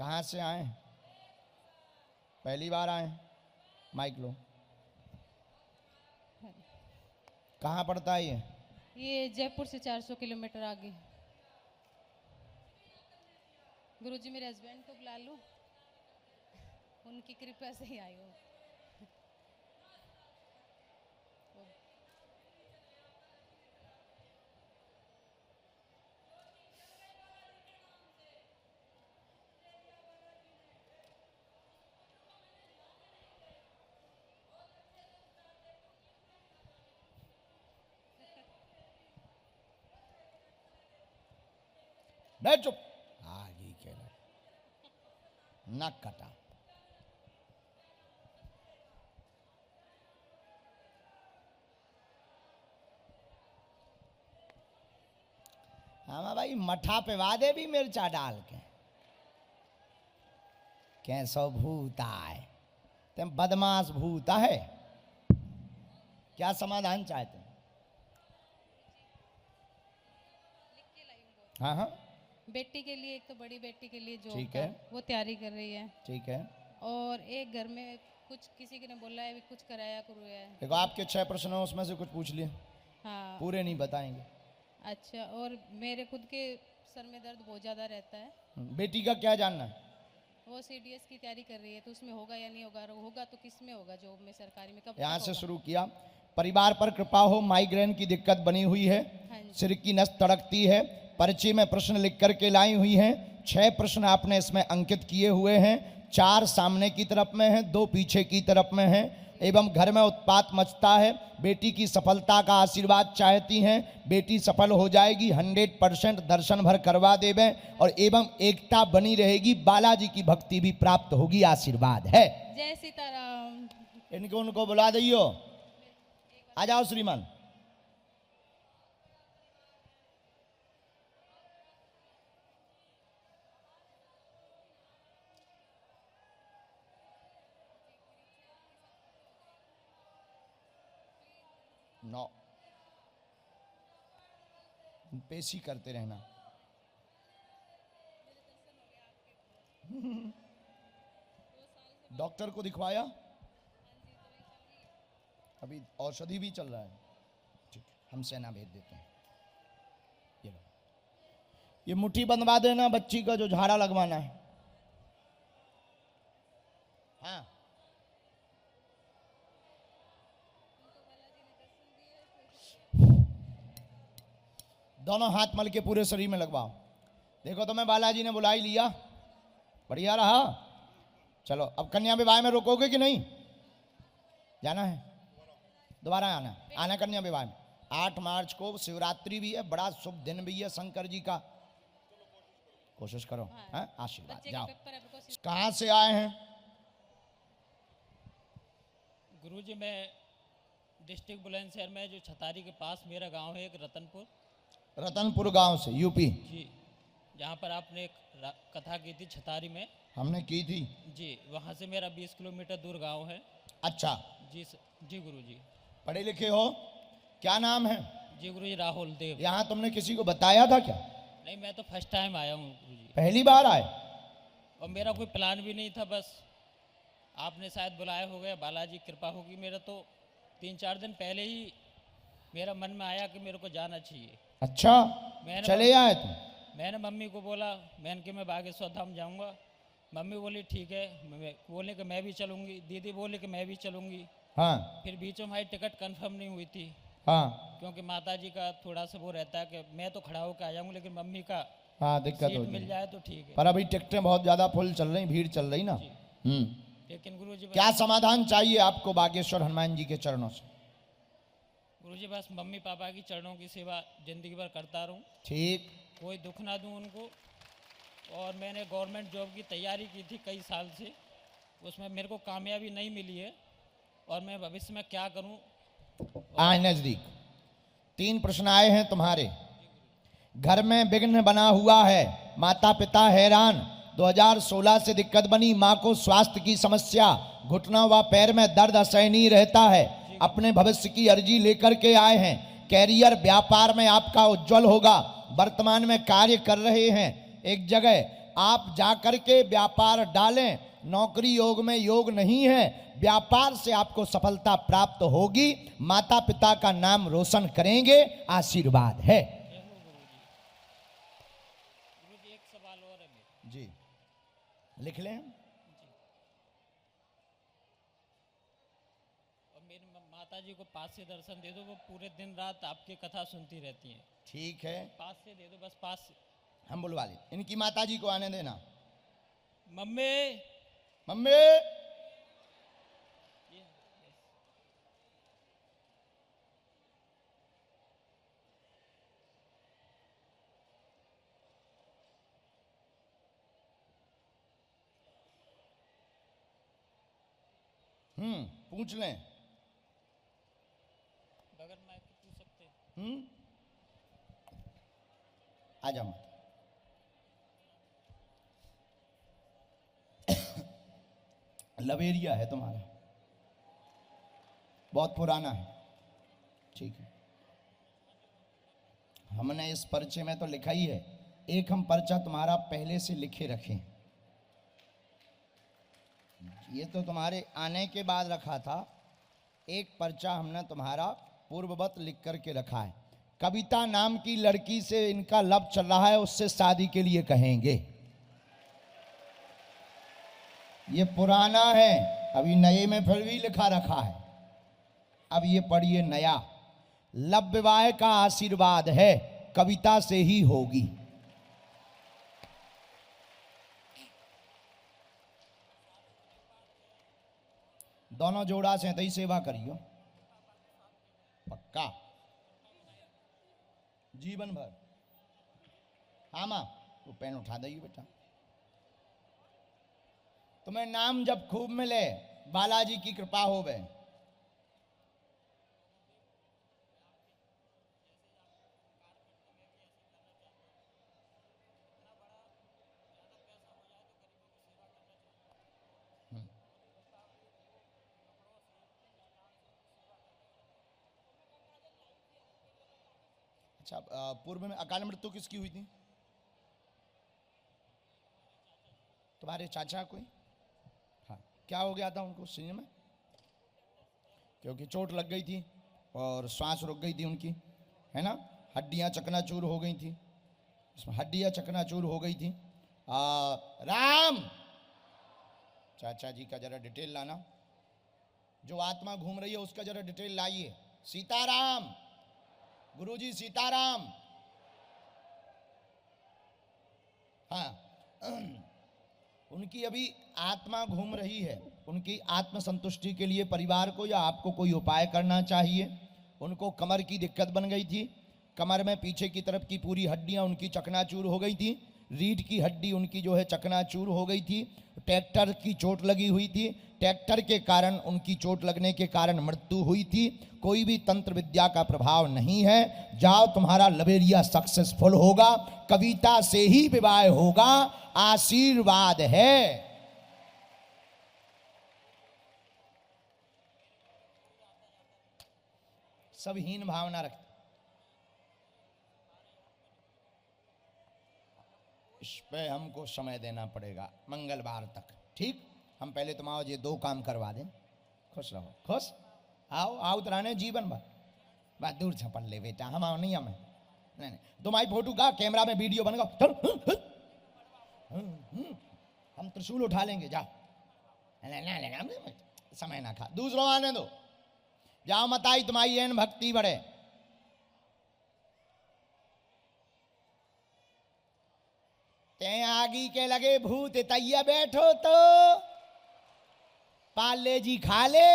कहाँ से आए? पहली बार आए? माइक लो। कहाँ पड़ता है ये? ये जयपुर से 400 किलोमीटर आगे। गुरुजी मेरे हस्बैंड को बुला लूं, उनकी कृपा से ही आई हूँ। बैठ चुप। आगे के नक कटा। हाँ भाई, मठा पे वादे भी मिर्चा डाल के कैसो भूत आए। तुम बदमाश भूत है। क्या समाधान चाहते हैं? हाँ हाँ, बेटी के लिए, एक तो बड़ी बेटी के लिए जो ठीक है, वो तैयारी कर रही है। ठीक है। और एक घर में कुछ किसी ने बोला है भी कुछ कराया करो है। देखो आपके 6 प्रश्न हैं, उसमें से कुछ पूछ लिए। हाँ पूरे नहीं बताएंगे। अच्छा, और मेरे खुद के सर में दर्द बहुत ज़्यादा रहता है। बेटी का क्या जानना है? वो सीडीएस की तैयारी कर रही है, तो उसमें होगा या नहीं होगा, होगा तो किस में होगा, जॉब में, सरकारी में, कब यहाँ तक से होगा? शुरू किया। परिवार पर कृपा हो, माइग्रेन की दिक्कत बनी हुई है, हाँ जी। सिर की नस तड़कती है। पर्ची में प्रश्न लिख करके लाई हुई हैं। 6 प्रश्न आपने इसमें अंकित किए हुए हैं। 4 सामने की तरफ में हैं, 2 पीछे की तरफ में हैं। एवं घर में उत्पात मचता है। बेटी की सफलता का आशीर्वाद चाहती हैं। बेटी सफल हो जाएगी, 100% दर्शन भर करवा देवे और एवं एकता बनी रहेगी। बालाजी की भक्ति भी प्राप्त होगी, आशीर्वाद है। जय सीताराम। इनको उनको बुला दियो। आ जाओ श्रीमान। नौ पेशी करते रहना। डॉक्टर को दिखवाया? अभी औषधि भी चल रहा है। ठीक है, हम सेना भेज देते हैं। ये लो, ये मुट्ठी बंधवा देना बच्ची का जो झाड़ा लगवाना है। हाँ, दोनों हाथ मल के पूरे शरीर में लगवाओ। देखो तुम्हें बालाजी ने बुला ही लिया, बढ़िया रहा। चलो अब कन्या विवाह में रुकोगे कि नहीं? जाना है, दोबारा आना। आना कन्या विवाह में। 8 मार्च को शिवरात्रि भी है, बड़ा शुभ दिन भी है शंकर जी का। कोशिश करो। हाँ, आशीर्वाद। बच्चे का जाओ। पेपर है, बिल्कुल। कहाँ से आए हैं? गुरुजी मैं डिस्ट्रिक्ट बुलंदशहर में जो छतारी के पास मेरा गांव है, एक रतनपुर। रतनपुर गांव से, यूपी। जी, जहां पर आपने एक कथा की थी छतारी में। हमने की थी जी, वहां से मेरा 20 किलोमीटर दूर गांव है। अच्छा, जी गुरुजी। पढ़े लिखे हो? क्या नाम है? जी गुरुजी, राहुल देव। यहाँ तुमने किसी को बताया था क्या? नहीं, मैं तो फर्स्ट टाइम आया हूँ गुरुजी, पहली बार आए? और मेरा कोई प्लान भी नहीं था, बस आपने शायद बुलाया हो गया, बालाजी कृपा होगी। मेरा तो 3-4 दिन पहले ही मेरा मन में आया कि मेरे को जाना चाहिए। अच्छा, चले आए तुम? मैंने मम्मी को बोला, मैंने कि मैं बागेश्वर धाम जाऊंगा। मम्मी बोली ठीक है, बोले कि मैं भी चलूंगी। दीदी बोली कि मैं भी चलूंगी। हाँ फिर बीच में हमारी टिकट कंफर्म नहीं हुई थी, हाँ क्योंकि माता जी का थोड़ा सा वो रहता है कि मैं तो खड़ा होकर आ जाऊंगा, लेकिन मम्मी का हाँ, दिक्कत सीट होती मिल है। जाए तो ठीक है। पर अभी टिकटें बहुत ज्यादा फुल चल रही, भीड़ चल रही ना। लेकिन गुरुजी क्या समाधान चाहिए आपको बागेश्वर हनुमान जी के चरणों से? गुरुजी बस मम्मी पापा की चरणों की सेवा जिंदगी भर करता रहूं, ठीक। कोई दुख ना दूं उनको। और मैंने गवर्नमेंट जॉब की तैयारी की थी कई साल से, उसमें मेरे को कामयाबी नहीं मिली है, और मैं भविष्य में क्या करूं। आए नजदीक। 3 प्रश्न आए हैं तुम्हारे। घर में विघ्न बना हुआ है, माता पिता हैरान। 2016 से दिक्कत बनी, माँ को स्वास्थ्य की समस्या, घुटना व पैर में दर्द असहनीय रहता है। अपने भविष्य की अर्जी लेकर के आए हैं। कैरियर व्यापार में आपका उज्जवल होगा। वर्तमान में कार्य कर रहे हैं एक जगह, आप जाकर के व्यापार डालें। नौकरी योग में योग नहीं है, व्यापार से आपको सफलता प्राप्त होगी, माता पिता का नाम रोशन करेंगे, आशीर्वाद है। गुरुजी एक सवाल और है मेरा। जी लिख लें। और मेरी माता जी को पास से दर्शन दे दो, वो पूरे दिन रात आपकी कथा सुनती रहती हैं। ठीक है, पास से दे दो, बस पास से। हम बुलवा लें। इनकी माता जी को आने देना। मम्मी मम्मी पूछ लें। बगल में आके पूछ सकते हैं। आ जाओ। लवेरिया है तुम्हारा, बहुत पुराना है। ठीक है, हमने इस पर्चे में तो लिखा ही है, एक हम पर्चा तुम्हारा पहले से लिखे रखें। ये तो तुम्हारे आने के बाद रखा था, एक पर्चा हमने तुम्हारा पूर्ववत लिख करके रखा है। कविता नाम की लड़की से इनका लब चल रहा है, उससे शादी के लिए कहेंगे। ये पुराना है, अभी नए में फिर भी लिखा रखा है। अब ये पढ़िए नया। लब विवाह का आशीर्वाद है, कविता से ही होगी। दोनों जोड़ा से तई सेवा करियो, पक्का जीवन भर। हाँ माँ, वो पेन उठा दइयो बेटा। तुम्हें नाम जब खूब मिले, बालाजी की कृपा होवे। अच्छा, पूर्व में अकाल मृत्यु किसकी हुई थी? तुम्हारे चाचा कोई? हाँ, क्या हो गया था उनको शरीर में? क्योंकि चोट लग गई थी और श्वास रुक गई थी उनकी, है ना। हड्डियां चकनाचूर हो गई थी, हड्डियां चकनाचूर हो गई थी। राम, चाचा जी का जरा डिटेल लाना। जो आत्मा घूम रही है उसका जरा डिटेल लाइए। सीताराम, गुरुजी सीताराम। हाँ, उनकी अभी आत्मा घूम रही है। उनकी आत्म संतुष्टि के लिए परिवार को या आपको कोई उपाय करना चाहिए। उनको कमर की दिक्कत बन गई थी, कमर में पीछे की तरफ की पूरी हड्डियां उनकी चकनाचूर हो गई थी, रीढ़ की हड्डी उनकी जो है चकनाचूर हो गई थी, ट्रैक्टर की चोट लगी हुई थी, ट्रैक्टर के कारण उनकी चोट लगने के कारण मृत्यु हुई थी। कोई भी तंत्र विद्या का प्रभाव नहीं है। जाओ, तुम्हारा लवेरिया सक्सेसफुल होगा, कविता से ही विवाह होगा, आशीर्वाद है। सब हीन भावना रखते, इस पे हमको समय देना पड़ेगा मंगलवार तक। ठीक, हम पहले तुम्हारा ये 2 काम करवा दें। खुश रहो, खुश। आओ आओ तराने जीवन भर। बात दूर छपन ले बेटा, हम आओ नहीं हमें नहीं नहीं। तुम्हारी फोटो का कैमरा में वीडियो बनेगा, चल। हम त्रिशूल उठा लेंगे, जाओ। नहीं, समय ना खा, दूसरों आने दो। जाओ, मत आई तुम्हारी एन भक्ति बढ़े। ते आगी के लगे भूत तैया बैठो तो पाले जी खा ले।